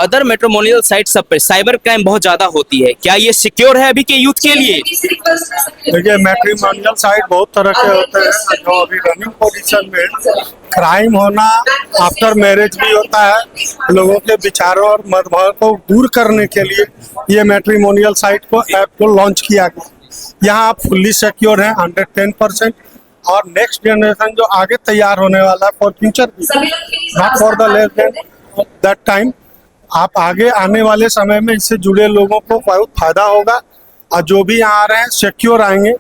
Other matrimonial site सब पे cyber crime बहुत ज्यादा होती है, क्या ये सिक्योर है अभी के यूथ के लिए? देखिए, मैट्रिमोनियल साइट बहुत तरह के होते हैं जो अभी रनिंग पोजीशन में। क्राइम होना आफ्टर मैरिज भी होता है। लोगों के विचारों और मतभेद को दूर करने के लिए ये मैट्रिमोनियल साइट को ऐप को लॉन्च किया गया। यहाँ आप फुल्ली सिक्योर हैं 110%। और नेक्स्ट जनरेशन जो आगे तैयार होने वाला है for future, not for the less than that time. आप आगे आने वाले समय में इससे जुड़े लोगों को बहुत फायदा होगा। और जो भी यहाँ आ रहे हैं सिक्योर आएंगे,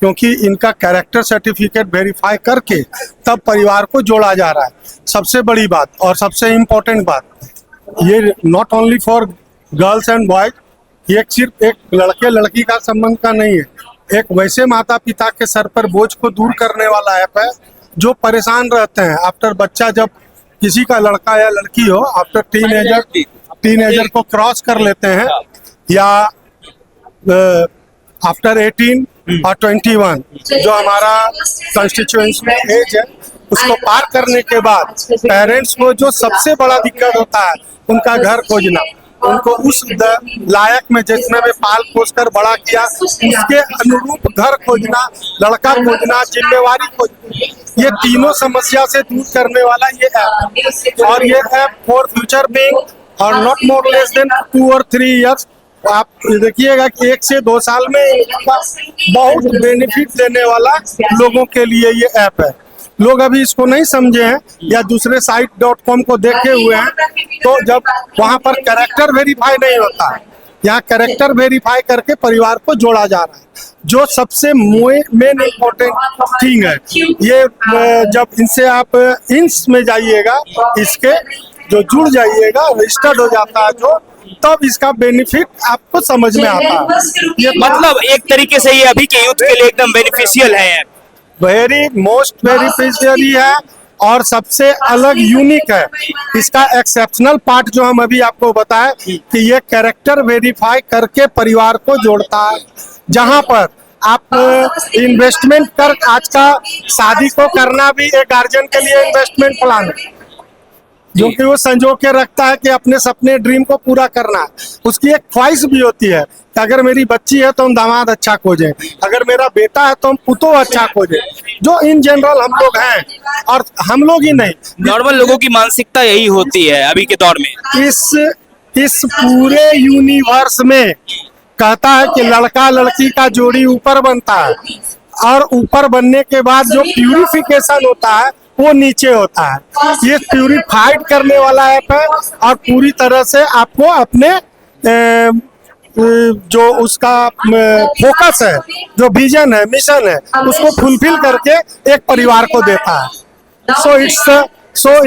क्योंकि इनका कैरेक्टर सर्टिफिकेट वेरीफाई करके तब परिवार को जोड़ा जा रहा है। सबसे बड़ी बात और सबसे इम्पोर्टेंट बात, ये not only for girls and boys, ये सिर्फ एक लड़के लड़की का संबंध का नहीं है, एक वैसे माता पिता के सर पर बोझ को दूर करने वाला ऐप है जो परेशान रहते हैं आफ्टर बच्चा, जब किसी का लड़का या लड़की हो आफ्टर टीनेजर को क्रॉस कर लेते हैं, या आफ्टर 18 और 21 जो हमारा कॉन्स्टिट्यूएंसी में एज है, उसको पार करने के बाद पेरेंट्स को जो सबसे बड़ा दिक्कत होता है उनका घर खोजना, उनको उस लायक में जिसमें भी पाल पोस कर बड़ा किया उसके अनुरूप घर खोजना, लड़का खोजना, जिम्मेवारी खोजना, ये तीनों समस्या से दूर करने वाला ये ऐप। और ये ऐप फॉर फ्यूचर बिंग और नॉट मोर लेस देन 2 और 3 इयर्स। आप देखिएगा कि 1 से 2 साल में इसका बहुत बेनिफिट देने वाला लोगों के लिए ये ऐप है। लोग अभी इसको नहीं समझे हैं या दूसरे site.com को देखे हुए हैं, तो जब वहां पर कैरेक्टर वेरीफाई नहीं होता है, यहाँ कैरेक्टर वेरीफाई करके परिवार को जोड़ा जा रहा है, जो सबसे मेन इम्पोर्टेंट थिंग है। ये जब इनसे आप इंस में जाइएगा, इसके जो जुड़ जाइएगा, रजिस्टर्ड हो जाता है जो, तब इसका बेनिफिट आपको समझ में आता है। ये मतलब एक तरीके से ये अभी के यूथ के लिए एकदम बेनिफिशियल है, वेरी मोस्ट बेनिफिशियल है और सबसे अलग यूनिक है। इसका एक्सेप्शनल पार्ट जो हम अभी आपको बताएं कि ये कैरेक्टर वेरीफाई करके परिवार को जोड़ता है, जहां पर आप इन्वेस्टमेंट कर, आज का शादी को करना भी एक गार्जियन के लिए इन्वेस्टमेंट प्लान है, जो कि वो संजो के रखता है कि अपने सपने ड्रीम को पूरा करना है। उसकी एक ख्वाहिश भी होती है कि अगर मेरी बच्ची है तो हम दामाद अच्छा खोजें, अगर मेरा बेटा है तो हम पुतो अच्छा खोजें, जो इन जनरल हम लोग हैं। और हम लोग ही नहीं, नॉर्मल लोगों की मानसिकता यही होती है अभी के दौर में। इस पूरे यूनिवर्स में कहता है कि लड़का लड़की का जोड़ी ऊपर बनता है, और ऊपर बनने के बाद जो प्यूरिफिकेशन होता है वो नीचे होता है। ये प्यूरिफाइड करने वाला ऐप है और पूरी तरह से आपको अपने जो उसका फोकस है, जो विजन है, मिशन है, उसको फुलफिल करके एक परिवार को देता है।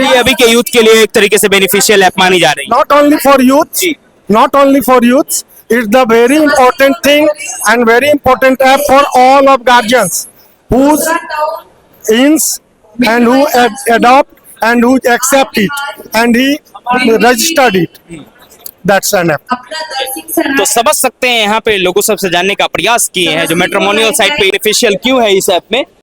ये अभी के यूथ के लिए एक तरीके से बेनिफिशियल ऐप मानी जा रही है। Not only for youth, it's the very important thing and very important app for all of guardians who's ins and who adopt and who accept it and he registered it. That's an app. तो समझ सकते हैं यहाँ पे लोगों सबसे जानने का प्रयास किए हैं जो मैट्रिमोनियल साइट पे बेनिफिशियल क्यों है इस ऐप में।